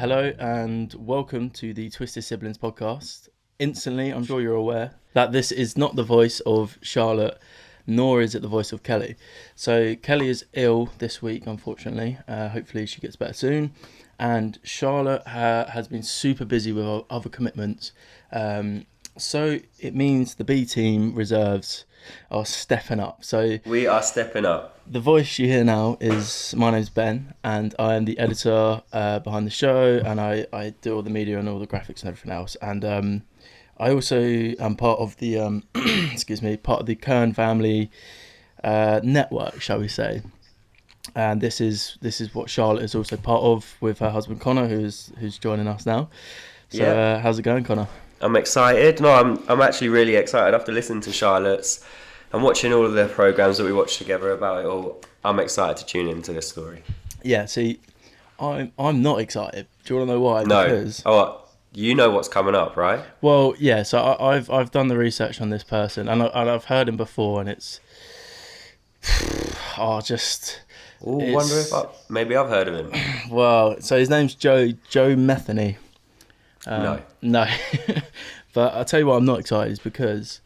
Hello and welcome to the Twisted Siblings podcast. Instantly, I'm sure you're aware that this is not the voice of Charlotte, nor is it the voice of Kelly. So Kelly is ill this week, unfortunately. Hopefully she gets better soon. And Charlotte has been super busy with other commitments. So it means the B team reserves are stepping up. So we are stepping up. The voice you hear now is, my name's Ben, and I am the editor behind the show, and I do all the media and all the graphics and everything else. And I also am part of the part of the Kern family network, shall we say? And this is what Charlotte is also part of with her husband Connor, who's joining us now. So how's it going, Connor? I'm excited. No, I'm actually really excited after listening to Charlotte's and watching all of the programs that we watched together about it all. I'm excited to tune into this story. Yeah, see, I'm not excited. Do you want to know why? No. Because, you know what's coming up, right? Well, yeah. So I've done the research on this person, and I've heard him before, and it's wonder if maybe I've heard of him. Well, so his name's Joe Metheny. No. But I'll tell you why I'm not excited is because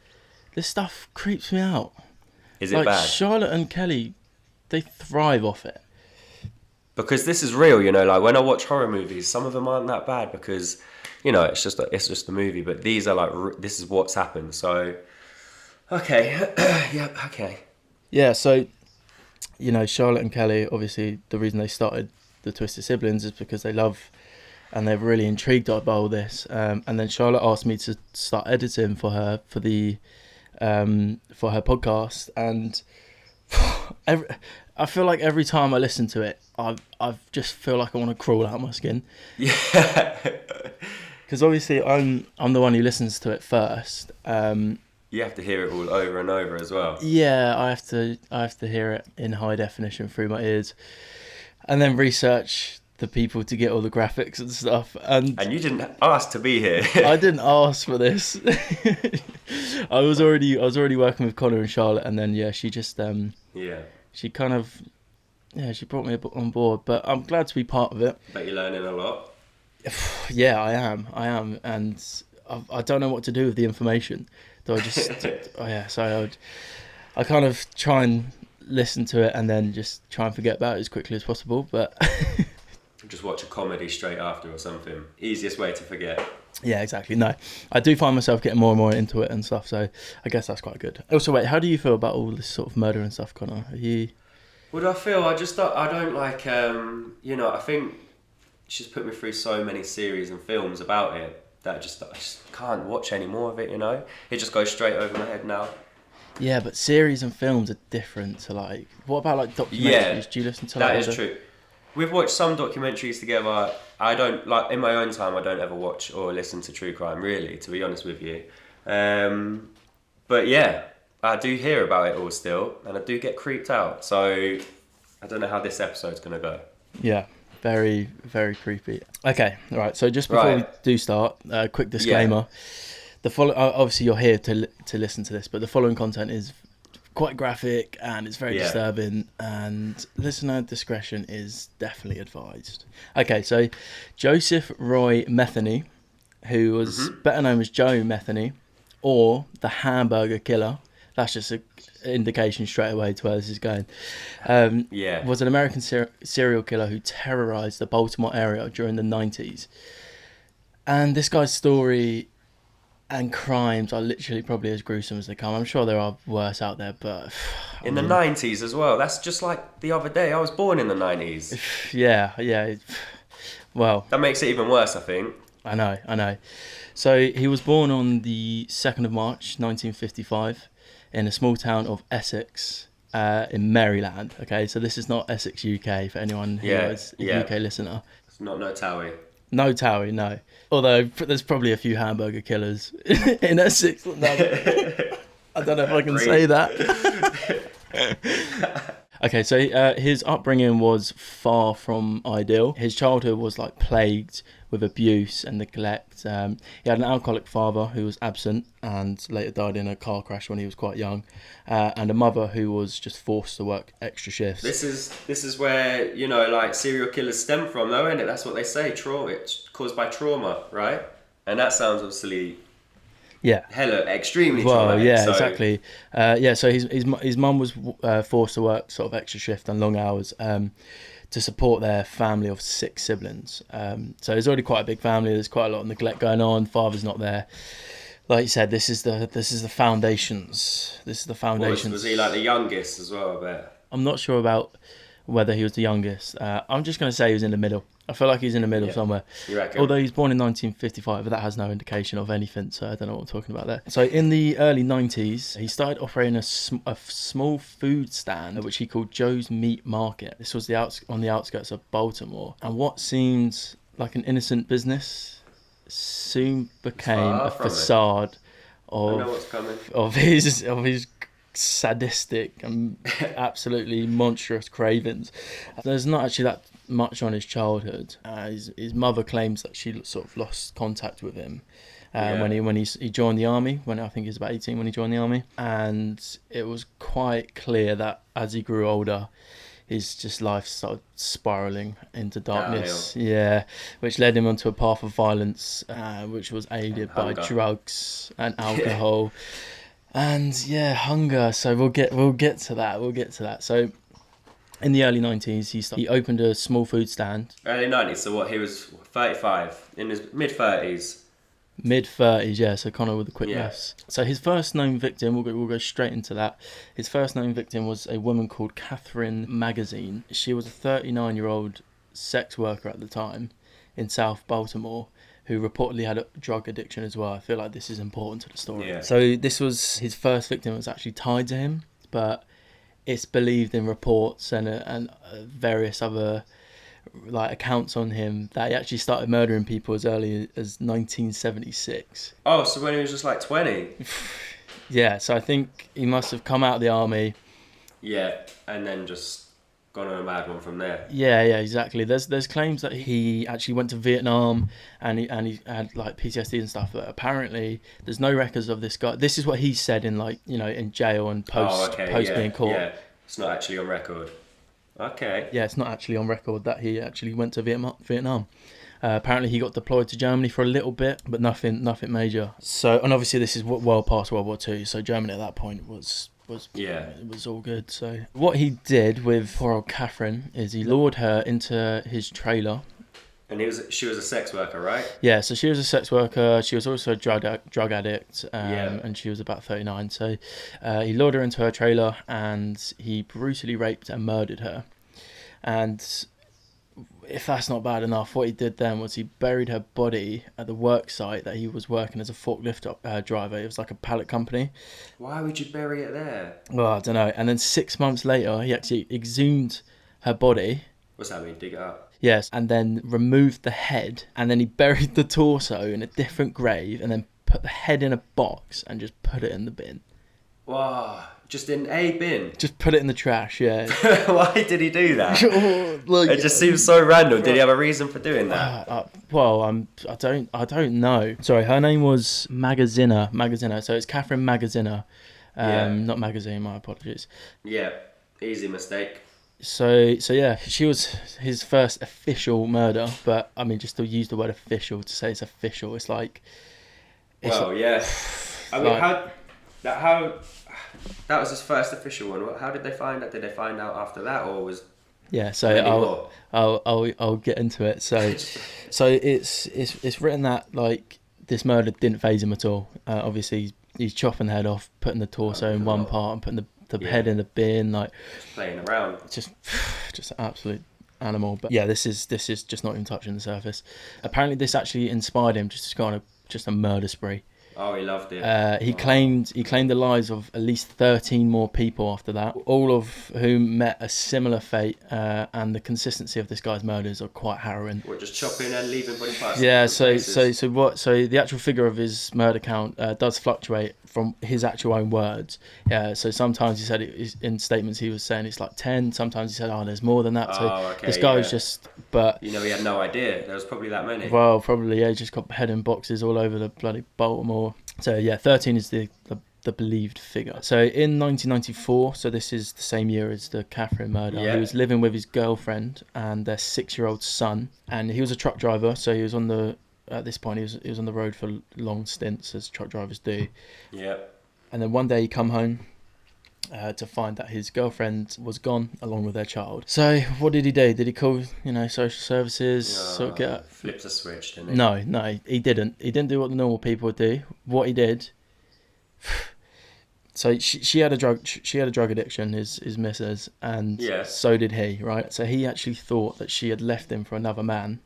this stuff creeps me out. Is it bad? Charlotte and Kelly, they thrive off it. Because this is real, like when I watch horror movies, some of them aren't that bad because, it's just a movie. But these are like, this is what's happened. So, okay. Yeah, okay. Yeah, so, Charlotte and Kelly, obviously the reason they started the Twisted Siblings is because they love and they're really intrigued by all this. And then Charlotte asked me to start editing for her for her podcast, and I feel like every time I listen to it, I just feel like I want to crawl out of my skin. Yeah. Because obviously I'm the one who listens to it first. You have to hear it all over and over as well. Yeah, I have to hear it in high definition through my ears, and then research the people to get all the graphics and stuff. And you didn't ask to be here. I didn't ask for this. I was already working with Connor and Charlotte, and then she just she kind of she brought me on board. But I'm glad to be part of it. Bet you're learning a lot. Yeah, I am, and I don't know what to do with the information. Do I just So I kind of try and listen to it and then just try and forget about it as quickly as possible. But just watch a comedy straight after or something. Easiest way to forget. Yeah, exactly. No, I do find myself getting more and more into it and stuff, so I guess that's quite good. Also, wait, how do you feel about all this sort of murder and stuff, Connor? Are you... What do I feel? I don't like, I think she's put me through so many series and films about it that I just can't watch any more of it, It just goes straight over my head now. Yeah, but series and films are different to what about documentaries? Yeah, do you listen to that is true. We've watched some documentaries together. I don't, in my own time, I don't ever watch or listen to true crime, really, to be honest with you. But yeah, I do hear about it all still, and I do get creeped out. So I don't know how this episode's going to go. Yeah, very, very creepy. Okay, all right. So just before we do start, quick disclaimer. Yeah. Obviously you're here to listen to this, but the following content is quite graphic and it's very disturbing, and listener discretion is definitely advised. Okay, so Joseph Roy Metheny, who was better known as Joe Metheny or the Hamburger Killer, that's just an indication straight away to where this is going, was an American serial killer who terrorized the Baltimore area during the 90s. And this guy's story and crimes are literally probably as gruesome as they come. I'm sure there are worse out there, but... In the 90s as well. That's just like the other day. I was born in the 90s. Yeah. Well... That makes it even worse, I think. I know. So he was born on the 2nd of March, 1955, in a small town of Essex, in Maryland. Okay, so this is not Essex, UK, for anyone who is a UK listener. It's not No Towie. No Towie, no. Although there's probably a few hamburger killers in Essex. I don't know if I can say that. Okay, so his upbringing was far from ideal. His childhood was plagued with abuse and neglect. He had an alcoholic father who was absent and later died in a car crash when he was quite young, and a mother who was just forced to work extra shifts. This is where, you know, like serial killers stem from, though, isn't it? That's what they say. Trauma, it's caused by trauma, right? And that sounds obviously hella extremely traumatic. Yeah, so. Exactly. So his mum was forced to work sort of extra shift and long hours to support their family of 6 siblings. So it's already quite a big family. There's quite a lot of neglect going on. Father's not there. Like you said, this is the foundations. This is the foundations. Was he like the youngest as well? I bet. I'm not sure about whether he was the youngest. I'm just going to say he was in the middle. I feel like he's in the middle somewhere. You reckon? Although he's born in 1955, but that has no indication of anything, so I don't know what I'm talking about there. So in the early 90s, he started operating a small food stand, which he called Joe's Meat Market. This was on the outskirts of Baltimore. And what seemed like an innocent business soon became a facade of his sadistic and absolutely monstrous cravings. There's not actually that much on his childhood. His mother claims that she sort of lost contact with him when he joined the army, when I think he was about 18 when he joined the army, and it was quite clear that as he grew older, his just life started spiraling into darkness. Downhill. Yeah, which led him onto a path of violence, which was aided by drugs and alcohol. And hunger. So we'll get to that. So in the early 90s, he opened a small food stand. Early 90s. So what? He was 35, in his mid 30s. Mid 30s, yeah. So Connor with a quick guess. So his first known victim, we'll go straight into that. His first known victim was a woman called Catherine Magazine. She was a 39-year-old sex worker at the time in South Baltimore, who reportedly had a drug addiction as well. I feel like this is important to the story. Yeah. So this was his first victim was actually tied to him, but it's believed in reports and various other like accounts on him that he actually started murdering people as early as 1976. Oh, so when he was just like 20? Yeah, so I think he must have come out of the army. Yeah, and then just gone on a mad one from there. Yeah, exactly. There's claims that he actually went to Vietnam and he had like PTSD and stuff, but apparently there's no records of this guy. This is what he said in like, you know, in jail and post being caught. Yeah, it's not actually on record. Okay. Yeah, it's not actually on record that he actually went to Vietnam. Apparently he got deployed to Germany for a little bit, but nothing major. So, and obviously this is well past World War II, so Germany at that point was it was all good. So what he did with poor old Catherine is he lured her into his trailer. And she was a sex worker, right? Yeah, so she was a sex worker. She was also a drug addict, and she was about 39. So he lured her into her trailer and he brutally raped and murdered her. And if that's not bad enough, what he did then was he buried her body at the work site that he was working as a forklift driver. It was like a pallet company. Why would you bury it there? Well, I don't know. And then 6 months later, he actually exhumed her body. What's that mean? Dig it up? Yes, and then removed the head, and then he buried the torso in a different grave, and then put the head in a box and just put it in the bin. Wow, just in a bin? Just put it in the trash, yeah. Why did he do that? It just seems so random. Did he have a reason for doing that? I don't know. Sorry, her name was Magaziner. So it's Catherine Magaziner, not Magazine. My apologies. Yeah, easy mistake. So yeah, she was his first official murder, but I mean, just to use the word official to say it's official, it's like. Yeah. I mean, how that was his first official one. How did they find out? Did they find out after that, or was? Yeah, so I'll get into it. So it's written that like this murder didn't faze him at all. Obviously, he's chopping the head off, putting the torso in one part, and putting the head in the bin, like just playing around. Just absolute animal. But yeah, this is just not even touching the surface. Apparently, this actually inspired him just to go on a murder spree. Oh, he loved it. He claimed the lives of at least 13 more people after that, all of whom met a similar fate. And the consistency of this guy's murders are quite harrowing. What, just chopping and leaving body parts? Yeah. So the actual figure of his murder count does fluctuate from his actual own words. Yeah. So sometimes he said in statements he was saying it's like 10. Sometimes he said, oh, there's more than that. So this guy was just. But he had no idea there was probably that many. Well, probably, yeah. He just got head in boxes all over the bloody Baltimore. So yeah, 13 is the believed figure. So in 1994, so this is the same year as the Catherine murder, he was living with his girlfriend and their 6-year-old son, and he was a truck driver. So he was at this point he was on the road for long stints, as truck drivers do. Yeah. And then one day he come home to find that his girlfriend was gone along with their child. So what did he do? Did he call, social services? Flipped a switch, didn't he? No, he didn't. He didn't do what the normal people would do. What he did. So she had a drug addiction, his missus, and so did he, right? So he actually thought that she had left him for another man.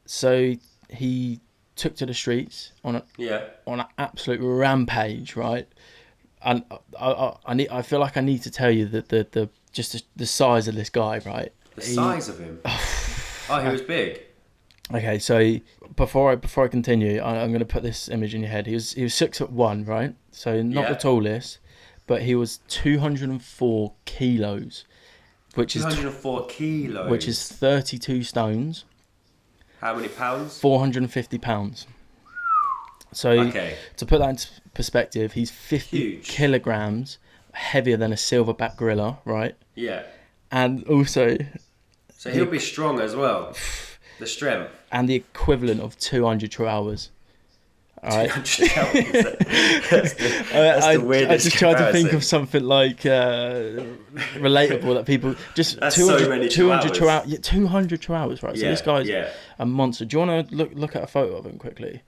So he took to the streets on an absolute rampage, right? And I feel like I need to tell you that the size of this guy, right? The size of him. He was big. Okay, so before I continue, I'm going to put this image in your head. He was 6'1", right? So not the tallest, but he was 204 kilos, which is 204 kilos, which is 32 stones. How many pounds? 450 pounds. So to put that into perspective, he's 50 kilograms heavier than a silverback gorilla, right? Yeah. And also... So he'll be strong as well. The strength. And the equivalent of 200 chihuahuas. All right. 200 chihuahuas. That's the weirdest I just tried to think of something like relatable that people... Just that's 200, so many 200 chihuahuas. Yeah, 200 chihuahuas, right? So this guy's a monster. Do you want to look at a photo of him quickly?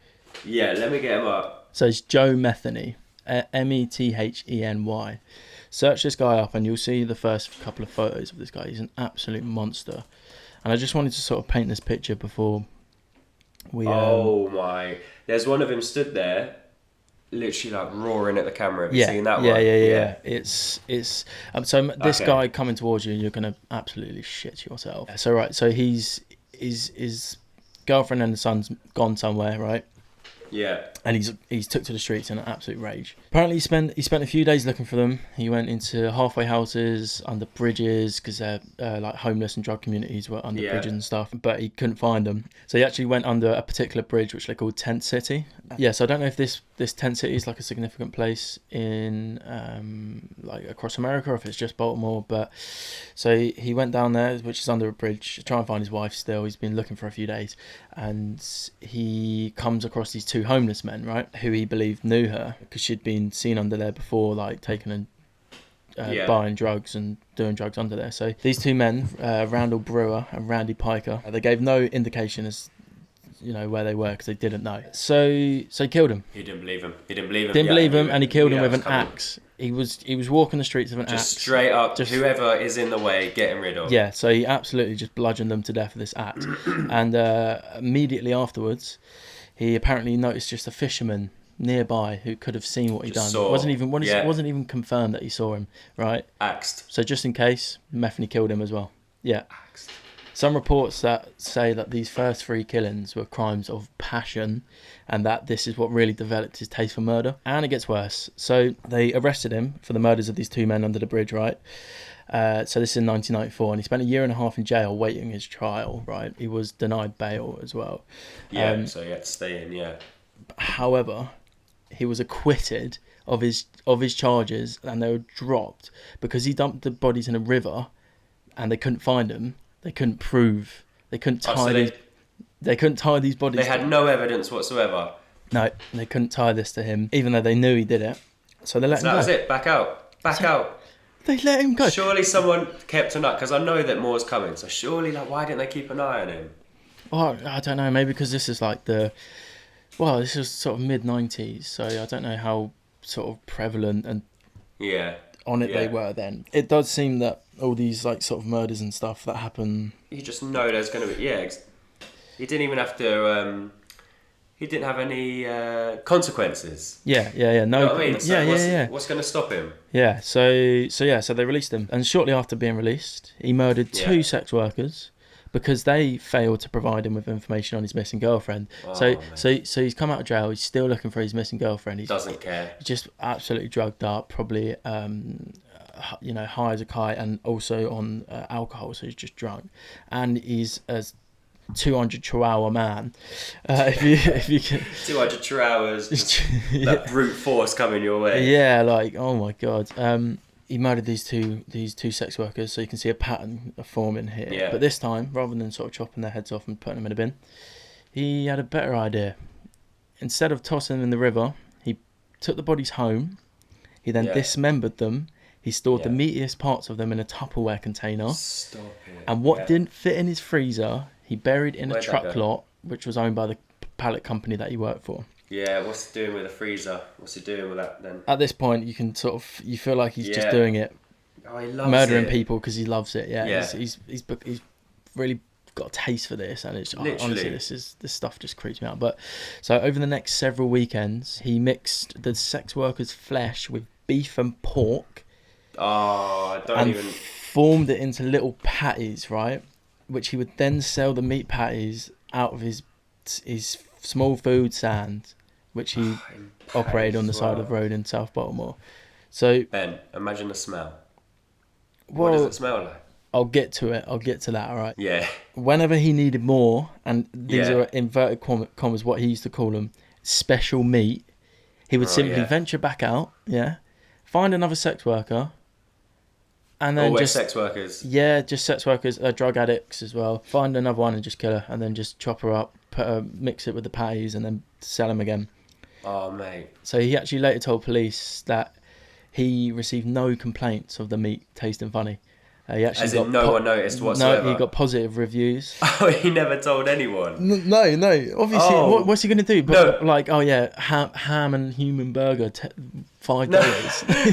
Yeah, let me get him up. So it's Joe Metheny, Metheny. Search this guy up and you'll see the first couple of photos of this guy. He's an absolute monster. And I just wanted to sort of paint this picture before we... Oh my... There's one of him stood there, literally like roaring at the camera. Have you seen that one? Yeah. It's so this guy coming towards you, you're going to absolutely shit yourself. So his girlfriend and the son's gone somewhere, right? Yeah. And he's took to the streets in an absolute rage. Apparently he spent a few days looking for them. He went into halfway houses, under bridges, because they're like homeless and drug communities were under bridges and stuff, but he couldn't find them. So he actually went under a particular bridge which they called Tent City. Yeah, so I don't know if this Tent City is like a significant place in like across America, or if it's just Baltimore, but so he went down there, which is under a bridge, to try and find his wife still. He's been looking for a few days, and he comes across these two homeless men, right, who he believed knew her because she'd been seen under there before, like taking and buying drugs and doing drugs under there. So these two men, Randall Brewer and Randy Piker, they gave no indication as where they were because they didn't know. So he killed him. He didn't believe him. And he killed him with an axe. He was walking the streets with an axe. Just straight up, whoever is in the way, getting rid of. Yeah, so he absolutely just bludgeoned them to death with this axe. And immediately afterwards, he apparently noticed just a fisherman nearby who could have seen what he'd done. It wasn't even confirmed that he saw him, right? Axed. So just in case, Metheny killed him as well. Yeah. Axed. Some reports that say that these first 3 killings were crimes of passion, and that this is what really developed his taste for murder. And it gets worse. So they arrested him for the murders of these 2 men under the bridge, right? So this is in 1994, and he spent a year and a half in jail waiting his trial, right? He was denied bail as well. Yeah, so he had to stay in, yeah. However, he was acquitted of his charges, and they were dropped because he dumped the bodies in a river, and they couldn't find them. They couldn't prove. They couldn't tie They couldn't tie these bodies. They had no evidence whatsoever. No, they couldn't tie this to him, even though they knew he did it. So they let him go. That was it. Back out. They let him go. Surely someone kept an eye, because I know that more's coming. So surely, why didn't they keep an eye on him? Well, I don't know. Maybe because this is like this was sort of mid-90s, so I don't know how sort of prevalent and on it they were then. It does seem that all these like sort of murders and stuff that happen, you just know there's going to be. He didn't even have to He didn't have any consequences. No. You know what I mean? So what's going to stop him? Yeah. So they released him, and shortly after being released, he murdered 2 sex workers because they failed to provide him with information on his missing girlfriend. So he's come out of jail. He's still looking for his missing girlfriend. He doesn't care. He's just absolutely drugged up, probably high as a kite, and also on alcohol. So he's just drunk, and he's a 200 Chihuahua man. If you can 200 Chihuahuas, that brute force coming your way. Yeah, like, oh my god. He murdered these two sex workers, so you can see a pattern forming here. Yeah. But this time, rather than sort of chopping their heads off and putting them in a bin, he had a better idea. Instead of tossing them in the river, he took the bodies home. He then dismembered them. He stored the meatiest parts of them in a Tupperware container. Stop it. And what didn't fit in his freezer, he buried in a truck lot, which was owned by the pallet company that he worked for. Yeah, what's he doing with a freezer? What's he doing with that then? At this point, you feel like he's just doing it. Oh, he loves murdering it. people because he loves it. Yeah. Yeah. He's really got a taste for this, and it's honestly this stuff just creeps me out. But so over the next several weekends, he mixed the sex workers' flesh with beef and pork. Oh, formed it into little patties, right? Which he would then sell the meat patties out of his small food stand, which he operated on the side of the road in South Baltimore. So Ben, imagine the smell. What does it smell like? I'll get to it. I'll get to that. All right. Yeah. Whenever he needed more, and these are inverted commas, what he used to call them, special meat, he would simply venture back out. Yeah. Find another sex worker. And then always sex workers. Yeah, just sex workers, drug addicts as well. Find another one and just kill her, and then just chop her up, mix it with the patties, and then sell them again. Oh, mate. So he actually later told police that he received no complaints of the meat tasting funny. He actually As in no one noticed whatsoever? No, he got positive reviews. Oh, he never told anyone? No. Obviously, what's he going to do? But, ham and human burger, $5. No.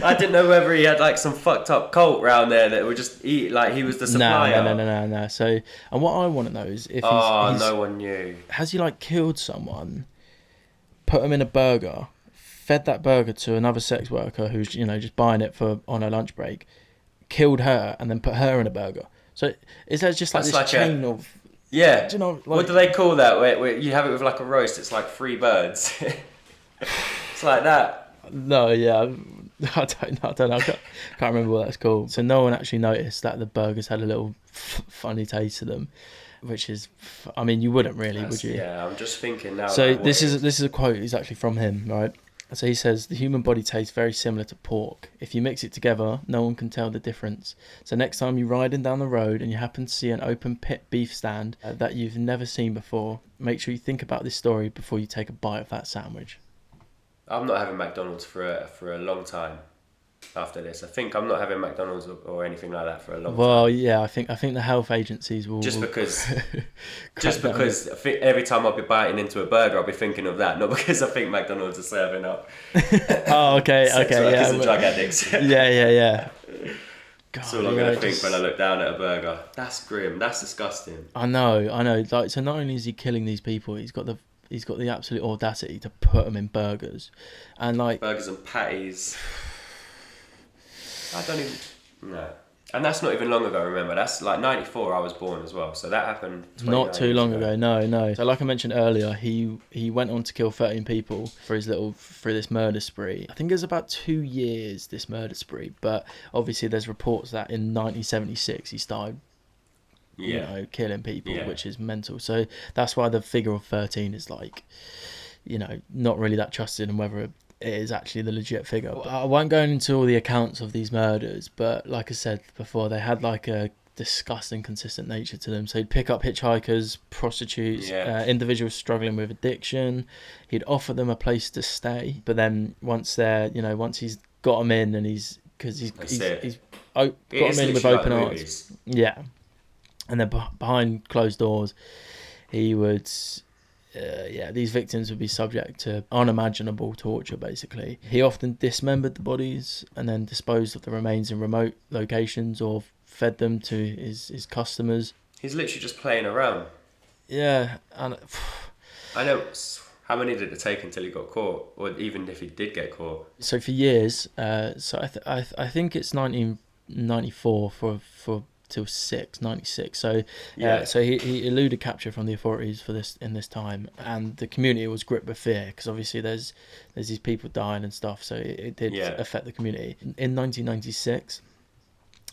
I didn't know whether he had like some fucked up cult round there that would just eat like he was the supplier. No. So, and what I want to know is if no one knew. Has he like killed someone, put them in a burger, fed that burger to another sex worker who's just buying it on a lunch break, killed her, and then put her in a burger? So is that just like this chain of... Yeah. Do you know, like, what do they call that? Where you have it with like a roast, it's like 3 birds. It's like that. No, yeah. I don't know. I can't remember what that's called. So no one actually noticed that the burgers had a little funny taste to them, which is... I mean, you wouldn't really, would you? Yeah, I'm just thinking now. So this is a quote. It's actually from him, right? So he says, the human body tastes very similar to pork. If you mix it together, no one can tell the difference. So next time you're riding down the road and you happen to see an open pit beef stand that you've never seen before, make sure you think about this story before you take a bite of that sandwich. I'm not having McDonald's for a long time after this. I think I'm not having McDonald's or anything like that for a long time. Well, yeah, I think the health agencies will... Just because I think every time I'll be biting into a burger, I'll be thinking of that, not because I think McDonald's are serving up oh, okay, yeah. And drug addicts. yeah. God, that's all I'm going to think when I look down at a burger. That's grim. That's disgusting. I know. Like, so not only is he killing these people, he's got the absolute audacity to put them in burgers, and like burgers and patties. I don't even... No. And that's not even long ago, remember. That's like 94, I was born as well. So that happened not too long ago. No. So like I mentioned earlier, he went on to kill 13 people for this murder spree. I think it was about 2 years, this murder spree. But obviously there's reports that in 1976 he started killing people, which is mental. So that's why the figure of 13 is like, not really that trusted, and whether it is actually the legit figure. I won't go into all the accounts of these murders, but like I said before, they had like a disgusting consistent nature to them. So he'd pick up hitchhikers, prostitutes, individuals struggling with addiction. He'd offer them a place to stay, but then once he's got them in, and he's got them in with open arms, and then behind closed doors, he would... these victims would be subject to unimaginable torture, basically. He often dismembered the bodies and then disposed of the remains in remote locations or fed them to his customers. He's literally just playing around. Yeah, and... I know How many did it take until he got caught, or even if he did get caught? So for years, I think it's 1994 for till 96. So so he eluded capture from the authorities for this in this time, and the community was gripped with fear because obviously there's these people dying and stuff. So it did affect the community. In 1996.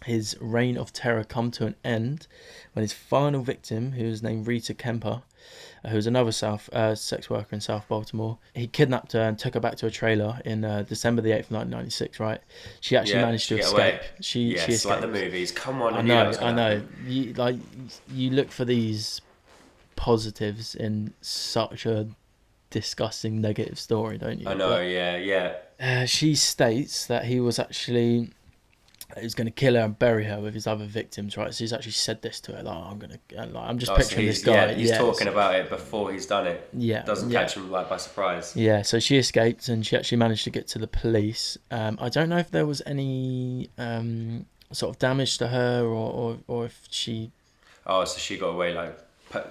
His reign of terror come to an end when his final victim, who was named Rita Kemper, who was another sex worker in South Baltimore, he kidnapped her and took her back to a trailer in December the 8th, 1996, right? She actually managed to escape. Away. She escaped. Like the movies. Come on. I know. You look for these positives in such a disgusting negative story, don't you? I know, she states that he was going to kill her and bury her with his other victims, right? So he's actually said this to her, I'm just picturing this guy. Yeah, he's talking about it before he's done it. Yeah. Doesn't catch him by surprise. Yeah, so she escaped and she actually managed to get to the police. I don't know if there was any sort of damage to her or if she... Oh, so she got away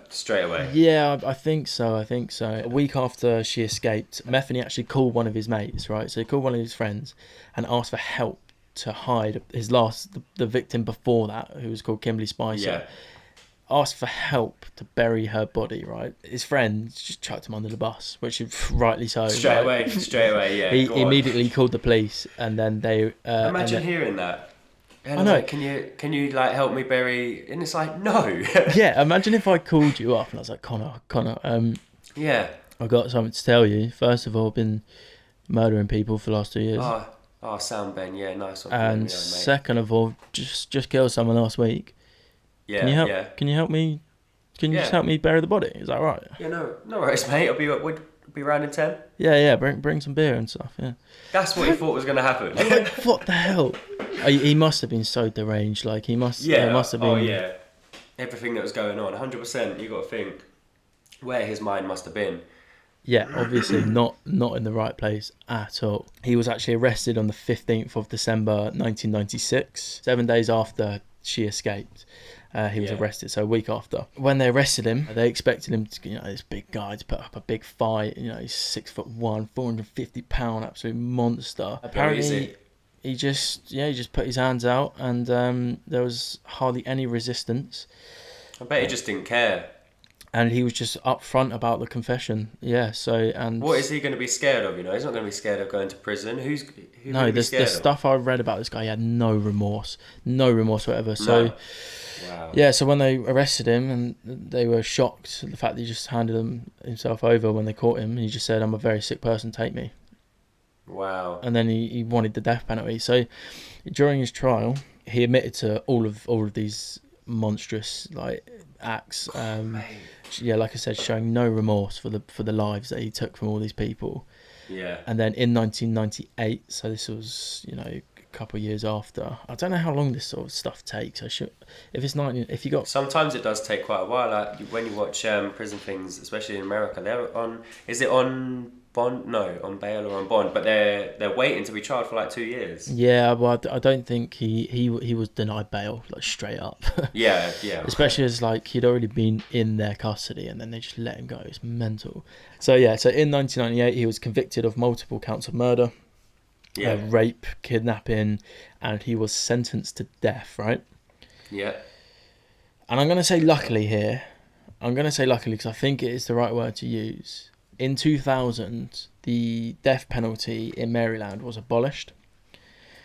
straight away? Yeah, I think so. A week after she escaped, Metheny actually called one of his mates, right? So he called one of his friends and asked for help to hide the victim before that, who was called Kimberly Spicer, asked for help to bury her body, right? His friend just chucked him under the bus, which is rightly so. Straight away, yeah. He immediately called the police, and then they... Imagine hearing that. And I know. Can you help me bury... And it's like, no. Yeah, imagine if I called you up and I was like, Connor, I've got something to tell you. First of all, I've been murdering people for the last 2 years. Oh, sound Ben, yeah, nice one. And second of all, just killed someone last week. Yeah, Can you help me? Can you just help me bury the body? Is that right? Yeah, no worries, mate. We'll be round in 10. Yeah. Bring some beer and stuff. Yeah. That's what he thought was going to happen. Like, what the hell? He must have been so deranged. Like he must. Yeah. There must have been. Oh yeah. Everything that was going on, 100%. You got to think where his mind must have been. Yeah, obviously not in the right place at all. He was actually arrested on the 15th of December 1996, 7 days after she escaped. He was arrested, so a week after. When they arrested him, they expected him to, this big guy to put up a big fight. He's 6'1", 450-pound, absolute monster. Apparently, he just put his hands out, and there was hardly any resistance. I bet he just didn't care. And he was just upfront about the confession. Yeah, and what is he going to be scared of? He's not going to be scared of going to prison. Who no, the stuff I read about this guy, he had no remorse whatever. So, wow. Yeah, so when they arrested him, and they were shocked at the fact that he just handed himself over when they caught him. He just said, "I'm a very sick person, take me." Wow. And then he wanted the death penalty. So during his trial, he admitted to all of these monstrous acts. Like I said, showing no remorse for the lives that he took from all these people. Yeah. And then in 1998, so this was a couple of years after. I don't know how long this sort of stuff takes. Sometimes it does take quite a while. Like when you watch prison things, especially in America, they're on. Is it on bond? No, on bail or on bond. But they're waiting to be tried for 2 years. Yeah, well, I don't think he was denied bail straight up. Yeah. Especially as he'd already been in their custody and then they just let him go. It's mental. So in 1998 he was convicted of multiple counts of murder, rape, kidnapping, and he was sentenced to death. Right. Yeah. And I'm going to say luckily here. Because I think it is the right word to use. In 2000, the death penalty in Maryland was abolished.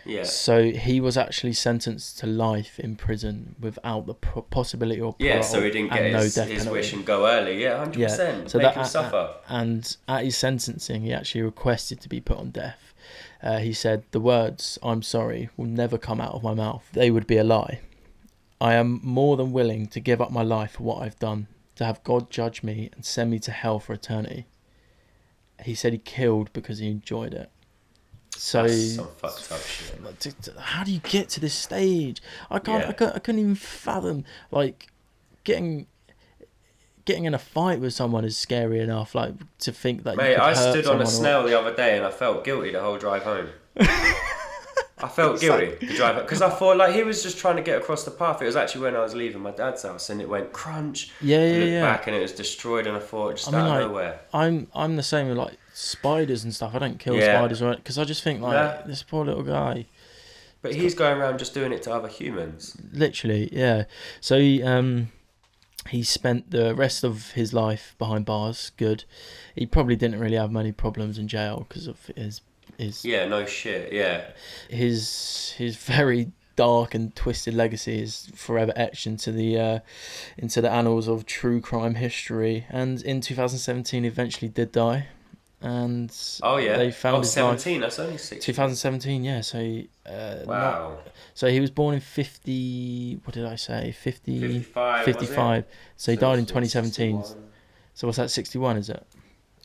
Yeah. So he was actually sentenced to life in prison without the possibility or parole. Yeah, so he didn't get his wish and go early. Yeah, 100%. Yeah. So make him suffer. And at his sentencing, he actually requested to be put on death. He said, "The words, 'I'm sorry,' will never come out of my mouth. They would be a lie. I am more than willing to give up my life for what I've done, to have God judge me and send me to hell for eternity." He said he killed because he enjoyed it. So that's some fucked up shit. How do you get to this stage? I couldn't even fathom getting in a fight with someone is scary enough. To think that. Mate, I stood on a snail the other day and I felt guilty the whole drive home. I felt guilty to drive it because I thought like he was just trying to get across the path. It was actually when I was leaving my dad's house and it went crunch. Yeah, I looked back and it was destroyed and I thought just out of nowhere. I'm the same with like spiders and stuff. I don't kill spiders because I just think like this poor little guy. But he's going around just doing it to other humans. Literally, yeah. So he spent the rest of his life behind bars. Good. He probably didn't really have many problems in jail because of his. Yeah, no shit. Yeah. His very dark and twisted legacy is forever etched into the annals of true crime history. And in 2017, he eventually did die. And they found his 17. life. That's only 6. 2017, yeah. So wow. So he was born in 50. What did I say? 55. 55. So he died in 2017. 61. So what's that? 61, is it?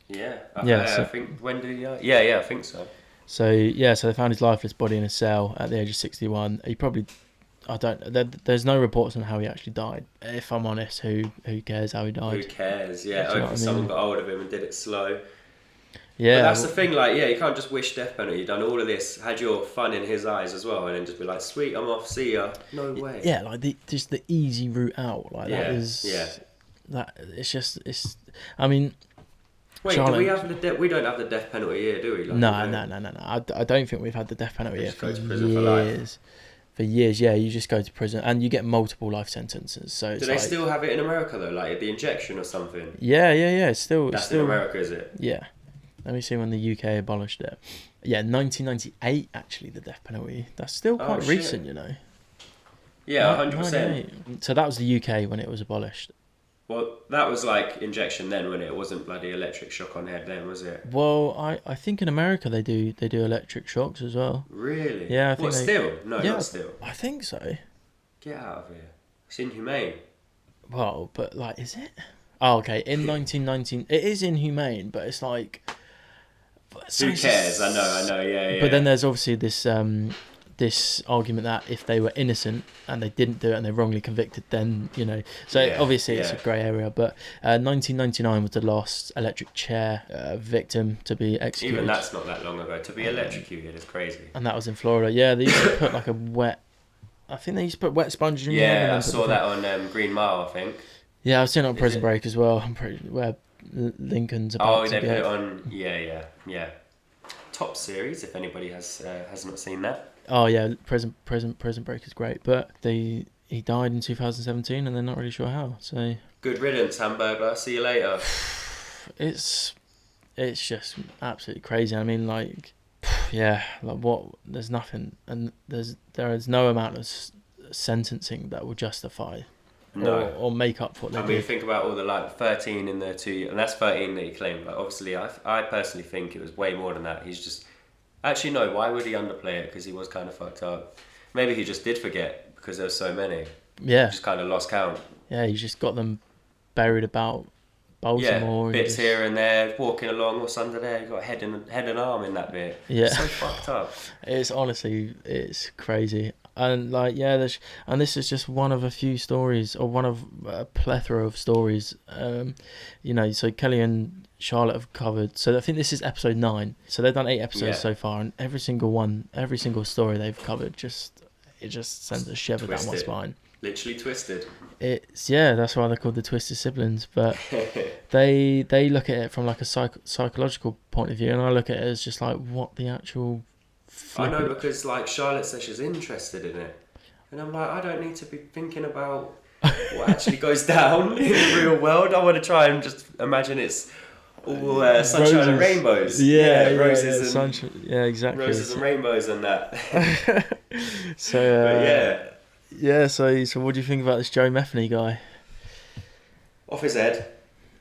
Yeah. I think when did he die? Yeah, I think so. So they found his lifeless body in a cell at the age of 61. He probably, there's no reports on how he actually died. If I'm honest, who cares how he died? Who cares? Yeah, hopefully someone got hold of him and did it slow. Yeah, but that's the thing. Like, you can't just wish death penalty. You've done all of this, had your fun in his eyes as well, and then just be like, "Sweet, I'm off. See ya." No way. Yeah, like just the easy route out. Like that is. Yeah. That it's. I mean. Wait, Charlotte, we don't have the death penalty here, do we? Like, no. I don't think we've had the death penalty here for years. For years, yeah. You just go to prison and you get multiple life sentences. So do they still have it in America though, like the injection or something? Yeah. It's still. In America, is it? Yeah. Let me see when the UK abolished it. Yeah, 1998 actually, the death penalty. That's still quite recent, you know. Yeah, 100%. So that was the UK when it was abolished. Well, that was like injection then, when it wasn't bloody electric shock on head then, was it? Well, I think in America they do electric shocks as well. Really? Yeah, I think still? No, not still. I think so. Get out of here. It's inhumane. Well, but like, is it? Oh, okay. In 1919, it is inhumane, but it's like. Who cares? I know. Yeah. But then there's obviously this argument that if they were innocent and they didn't do it and they're wrongly convicted, then, you know. So obviously it's a grey area. But 1999 was the last electric chair victim to be executed. Even that's not that long ago. To be electrocuted is crazy. And that was in Florida. Yeah, they used to put like I think they used to put wet sponges in there. Yeah, I saw that on Green Mile, I think. Yeah, I've seen it on Prison Break as well. I'm pretty where Lincoln's about to they get. put it on. Yeah. Top series, if anybody has not seen that. Oh yeah, Prison Break is great, but he died in 2017, and they're not really sure how. So good riddance, Hamburglar. See you later. It's just absolutely crazy. I mean, like, yeah, like what? There's nothing, and there is no amount of sentencing that will justify or make up for what they did. I mean, think about all the 13 in there too, and that's 13 that he claimed. Like, obviously, I personally think it was way more than that. He's just. Actually, no, why would he underplay it? Because he was kind of fucked up. Maybe he just did forget because there were so many. Yeah. Just kind of lost count. Yeah, he just got them buried about Baltimore. Yeah, bits here and there, walking along, what's under there? You've got head and arm in that bit. Yeah. It's so fucked up. It's crazy. And and this is just one of a few stories, or one of a plethora of stories. So Kelly and Charlotte have covered. So I think this is episode 9. So they've done 8 episodes so far, and every single story they've covered just sends a shiver down my spine. Literally twisted. That's why they're called the Twisted Siblings. But they look at it from like a psychological point of view, and I look at it as just like, what the actual. I know, because like Charlotte says she's interested in it, and I'm like, I don't need to be thinking about what actually goes down in the real world. I want to try and just imagine it's all sunshine roses. And rainbows. Roses and sunshine. Yeah, exactly. Roses and rainbows and that. So. So what do you think about this Joe Metheny guy? Off his head.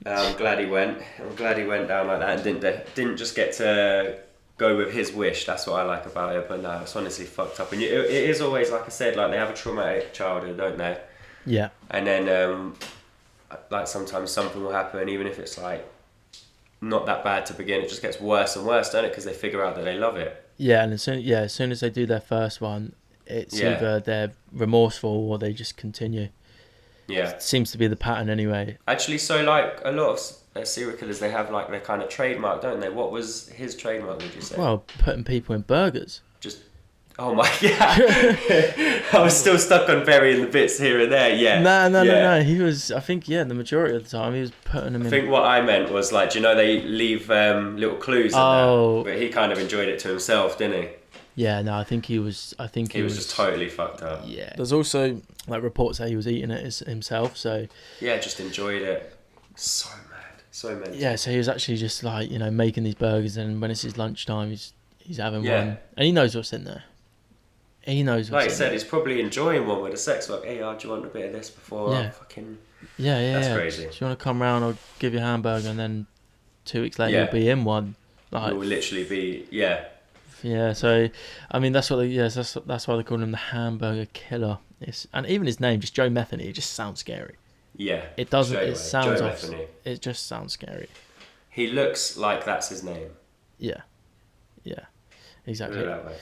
I'm glad he went. I'm glad he went down like that and didn't just get to go with his wish. That's what I like about it. But no, it's honestly fucked up. And it is always, like I said, like they have a traumatic childhood, don't they? Yeah. And then like sometimes something will happen, even if it's like not that bad to begin, it just gets worse and worse, don't it? Because they figure out that they love it. Yeah, and as soon as they do their first one, it's either they're remorseful or they just continue. Yeah. It seems to be the pattern anyway. Actually, so like a lot of serial killers, they have like their kind of trademark, don't they? What was his trademark, would you say? Well, putting people in burgers. Just Oh my god! I was still stuck on burying the bits here and there. Yeah. No. He was. I think the majority of the time he was putting them in. I think what I meant was like, do you know they leave little clues in there, but he kind of enjoyed it to himself, didn't he? Yeah. No, I think he was. He was just totally fucked up. Yeah. There's also like reports that he was eating it himself. So. Yeah, just enjoyed it. So mad. So mental. Yeah. So he was actually just like making these burgers, and when it's his lunchtime, he's having one, and he knows what's in there. He knows what's like I said, he's probably enjoying one with a sex work. Hey, do you want a bit of this before I fucking... Yeah. That's crazy. Do you want to come round? I'll give you a hamburger, and then 2 weeks later you'll be in one. Like, you'll literally be... Yeah, so, I mean, that's what that's why they call him the hamburger killer. And even his name, just Joe Metheny, it just sounds scary. Yeah. It doesn't, it sounds off. It just sounds scary. He looks like that's his name. Yeah, exactly. That way.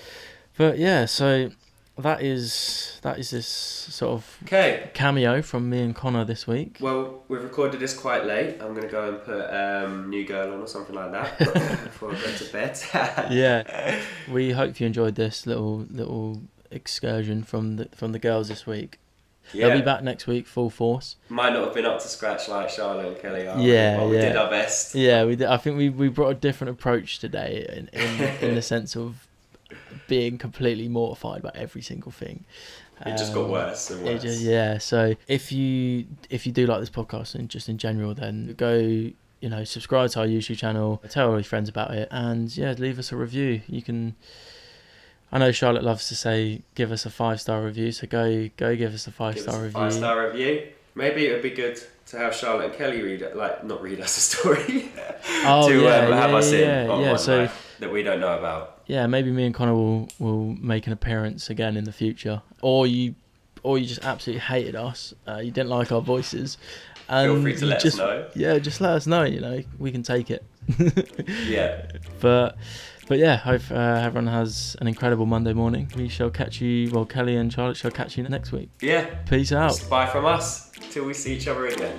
But yeah, so that is this sort of cameo from me and Connor this week. Well, we've recorded this quite late. I'm going to go and put New Girl on or something like that before I go to bed. Yeah, we hope you enjoyed this little excursion from the girls this week. Yeah. They'll be back next week, full force. Might not have been up to scratch like Charlotte and Kelly are. Yeah, but we did our best. Yeah, we did. I think we brought a different approach today in the sense of being completely mortified by every single thing. It just got worse and worse. So if you do like this podcast and just in general, then go subscribe to our YouTube channel, tell all your friends about it, and leave us a review. You can. I know Charlotte loves to say give us a 5-star review, so go give us a 5-star review. 5-star review. Maybe it would be good to have Charlotte and Kelly not read us a story. Have us in on one so that we don't know about. Yeah, maybe me and Connor will make an appearance again in the future, or you just absolutely hated us. You didn't like our voices. And feel free to let us know. Yeah, just let us know. We can take it. Yeah. But yeah, hope everyone has an incredible Monday morning. We shall catch you. Well, Kelly and Charlotte shall catch you next week. Yeah. Peace out. Bye from us till we see each other again.